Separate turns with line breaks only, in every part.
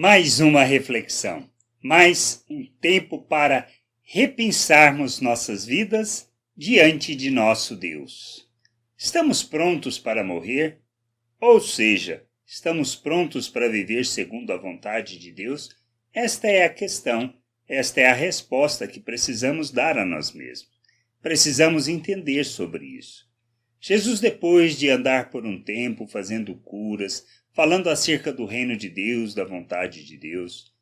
Mais uma reflexão, mais um tempo para repensarmos nossas vidas diante de nosso Deus. Estamos prontos para morrer? Ou seja, estamos prontos para viver segundo a vontade de Deus? Esta é a questão, esta é a resposta que precisamos dar a nós mesmos. Precisamos entender sobre isso. Jesus, depois de andar por um tempo fazendo curas, falando acerca do reino de Deus, da vontade de Deus,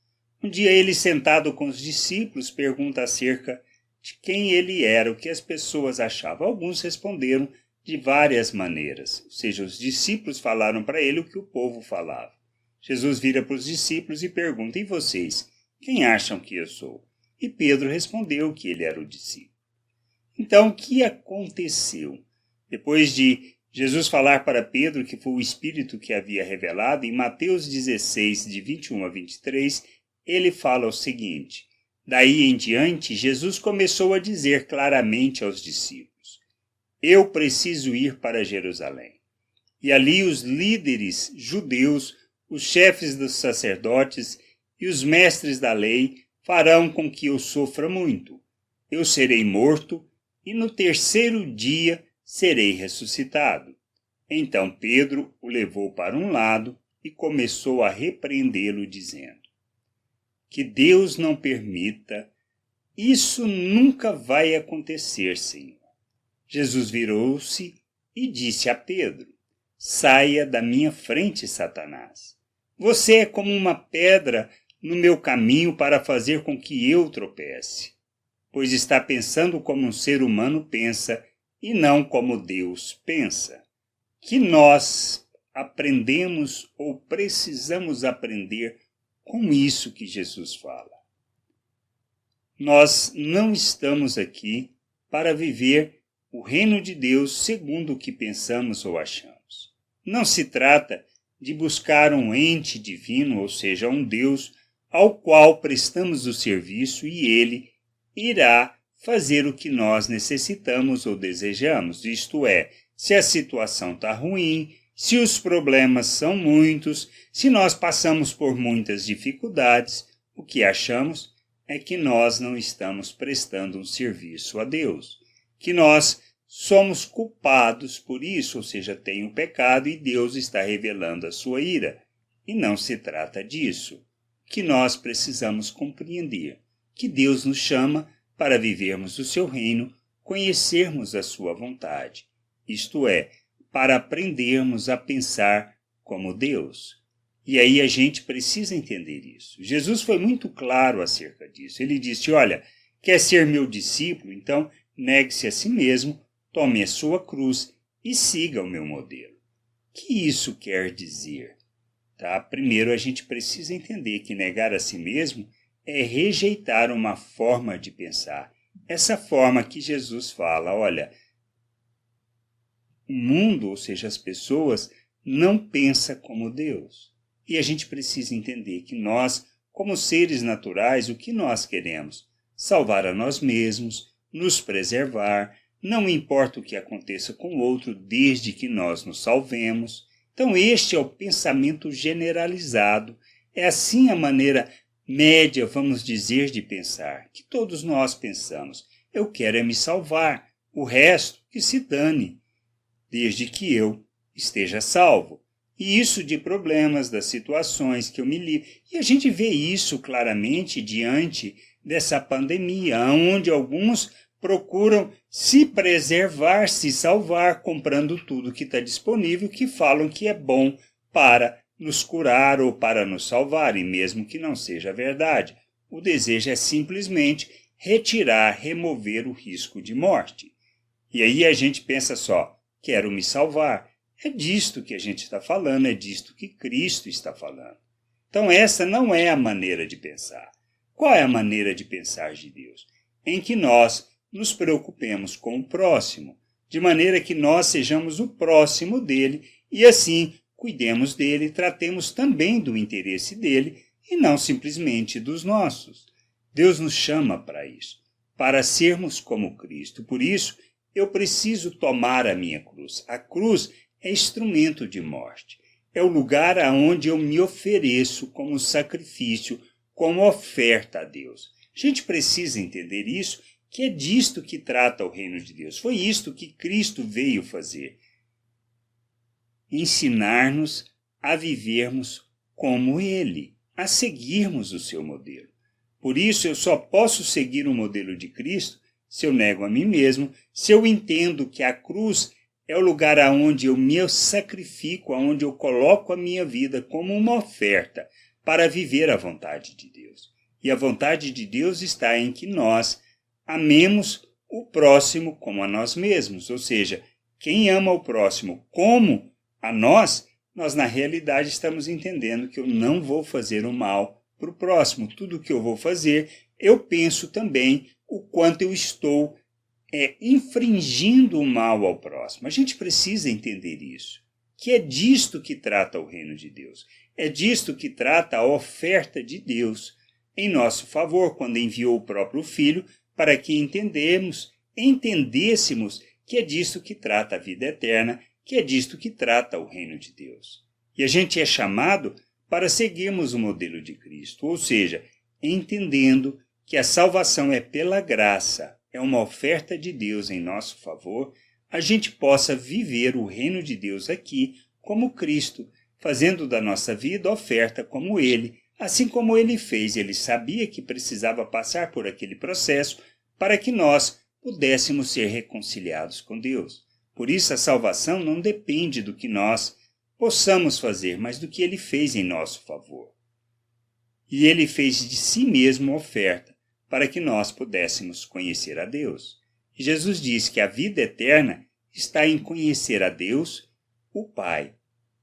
um dia ele, sentado com os discípulos, pergunta acerca de quem ele era, o que as pessoas achavam. Alguns responderam de várias maneiras, ou seja, os discípulos falaram para ele o que o povo falava. Jesus vira para os discípulos e pergunta: e vocês, quem acham que eu sou? E Pedro respondeu que ele era o discípulo. Então, o que aconteceu? Depois de Jesus falar para Pedro que foi o Espírito que havia revelado, em Mateus 16, de 21 a 23, ele fala o seguinte: daí em diante, Jesus começou a dizer claramente aos discípulos: eu preciso ir para Jerusalém. E ali os líderes judeus, os chefes dos sacerdotes e os mestres da lei farão com que eu sofra muito. Eu serei morto e no terceiro dia serei ressuscitado. Então Pedro o levou para um lado e começou a repreendê-lo, dizendo: que Deus não permita, isso nunca vai acontecer, Senhor. Jesus virou-se e disse a Pedro: saia da minha frente, Satanás. Você é como uma pedra no meu caminho para fazer com que eu tropece, pois está pensando como um ser humano pensa e não como Deus pensa. Que nós aprendemos ou precisamos aprender com isso que Jesus fala. Nós não estamos aqui para viver o reino de Deus segundo o que pensamos ou achamos. Não se trata de buscar um ente divino, ou seja, um Deus ao qual prestamos o serviço e ele irá fazer o que nós necessitamos ou desejamos. Isto é, se a situação está ruim, se os problemas são muitos, se nós passamos por muitas dificuldades, o que achamos é que nós não estamos prestando um serviço a Deus, que nós somos culpados por isso, ou seja, tem um pecado e Deus está revelando a sua ira. E não se trata disso. Que nós precisamos compreender que Deus nos chama para vivermos o seu reino, conhecermos a sua vontade. Isto é, para aprendermos a pensar como Deus. E aí a gente precisa entender isso. Jesus foi muito claro acerca disso. Ele disse: olha, quer ser meu discípulo? Então negue-se a si mesmo, tome a sua cruz e siga o meu modelo. O que isso quer dizer? Primeiro a gente precisa entender que negar a si mesmo é rejeitar uma forma de pensar. Essa forma que Jesus fala: olha, o mundo, ou seja, as pessoas, não pensa como Deus. E a gente precisa entender que nós, como seres naturais, o que nós queremos? Salvar a nós mesmos, nos preservar, não importa o que aconteça com o outro, desde que nós nos salvemos. Então este é o pensamento generalizado, é assim a maneira média, vamos dizer, de pensar, que todos nós pensamos. Eu quero é me salvar, o resto que se dane, desde que eu esteja salvo. E isso de problemas, das situações que eu me livro. E a gente vê isso claramente diante dessa pandemia, onde alguns procuram se preservar, se salvar, comprando tudo que está disponível, que falam que é bom para nos curar ou para nos salvar, e mesmo que não seja verdade. O desejo é simplesmente retirar, remover o risco de morte. E aí a gente pensa só: quero me salvar. É disto que a gente está falando, é disto que Cristo está falando. Então essa não é a maneira de pensar. Qual é a maneira de pensar de Deus? Em que nós nos preocupemos com o próximo, de maneira que nós sejamos o próximo dele e assim cuidemos dele, tratemos também do interesse dele e não simplesmente dos nossos. Deus nos chama para isso, para sermos como Cristo. Por isso, eu preciso tomar a minha cruz. A cruz é instrumento de morte. é o lugar aonde eu me ofereço como sacrifício, como oferta a Deus. A gente precisa entender isso, que é disto que trata o reino de Deus. Foi isto que Cristo veio fazer. Ensinar-nos a vivermos como Ele, a seguirmos o seu modelo. Por isso eu só posso seguir o modelo de Cristo se eu nego a mim mesmo, se eu entendo que a cruz é o lugar aonde eu me sacrifico, aonde eu coloco a minha vida como uma oferta para viver a vontade de Deus. E a vontade de Deus está em que nós amemos o próximo como a nós mesmos. Ou seja, quem ama o próximo como a nós na realidade estamos entendendo que eu não vou fazer o mal para o próximo. Tudo que eu vou fazer, eu penso também o quanto eu estou infringindo o mal ao próximo. A gente precisa entender isso, que é disto que trata o reino de Deus. É disto que trata a oferta de Deus em nosso favor, quando enviou o próprio Filho, para que entendêssemos que é disto que trata a vida eterna, que é disto que trata o reino de Deus. E a gente é chamado para seguirmos o modelo de Cristo, ou seja, entendendo que a salvação é pela graça, é uma oferta de Deus em nosso favor, a gente possa viver o reino de Deus aqui como Cristo, fazendo da nossa vida oferta como Ele, assim como Ele fez. Ele sabia que precisava passar por aquele processo para que nós pudéssemos ser reconciliados com Deus. Por isso a salvação não depende do que nós possamos fazer, mas do que Ele fez em nosso favor. E Ele fez de si mesmo oferta para que nós pudéssemos conhecer a Deus. E Jesus diz que a vida eterna está em conhecer a Deus, o Pai,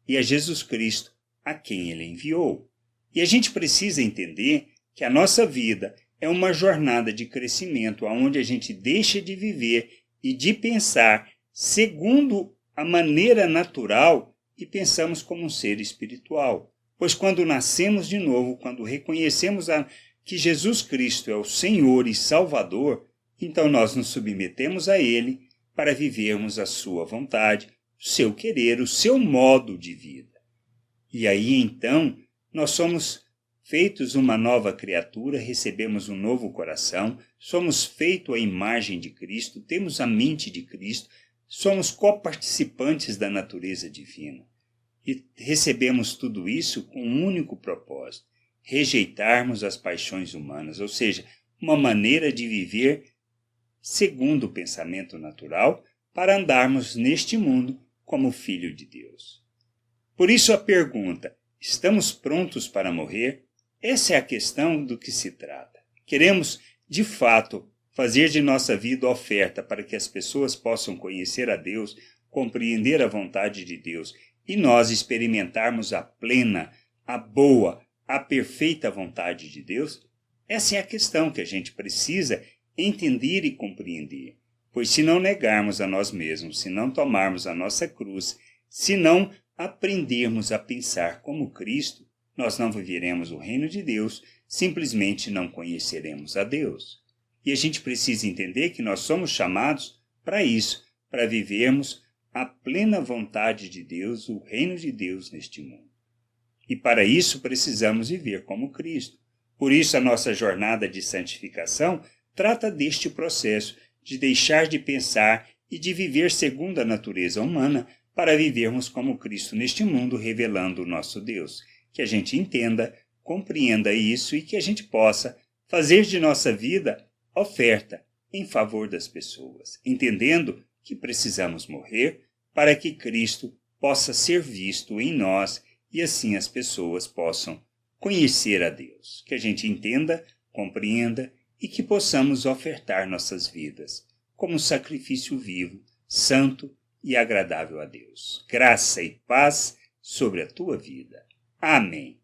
e a Jesus Cristo, a quem Ele enviou. E a gente precisa entender que a nossa vida é uma jornada de crescimento, onde a gente deixa de viver e de pensar segundo a maneira natural e pensamos como um ser espiritual. Pois quando nascemos de novo, quando reconhecemos que Jesus Cristo é o Senhor e Salvador, então nós nos submetemos a Ele para vivermos a sua vontade, o seu querer, o seu modo de vida. E aí então nós somos feitos uma nova criatura, recebemos um novo coração, somos feitos à imagem de Cristo, temos a mente de Cristo, somos coparticipantes da natureza divina. E recebemos tudo isso com um único propósito: rejeitarmos as paixões humanas, ou seja, uma maneira de viver segundo o pensamento natural, para andarmos neste mundo como filho de Deus. Por isso a pergunta: estamos prontos para morrer? Essa é a questão do que se trata. Queremos, de fato, fazer de nossa vida oferta para que as pessoas possam conhecer a Deus, compreender a vontade de Deus e nós experimentarmos a plena, a boa, a perfeita vontade de Deus? Essa é a questão que a gente precisa entender e compreender. Pois se não negarmos a nós mesmos, se não tomarmos a nossa cruz, se não aprendermos a pensar como Cristo, nós não viveremos o reino de Deus, simplesmente não conheceremos a Deus. E a gente precisa entender que nós somos chamados para isso, para vivermos a plena vontade de Deus, o reino de Deus neste mundo. E para isso precisamos viver como Cristo. Por isso a nossa jornada de santificação trata deste processo de deixar de pensar e de viver segundo a natureza humana para vivermos como Cristo neste mundo, revelando o nosso Deus. Que a gente entenda, compreenda isso e que a gente possa fazer de nossa vida oferta em favor das pessoas, entendendo que precisamos morrer para que Cristo possa ser visto em nós e assim as pessoas possam conhecer a Deus. Que a gente entenda, compreenda e que possamos ofertar nossas vidas como sacrifício vivo, santo e agradável a Deus. Graça e paz sobre a tua vida. Amém.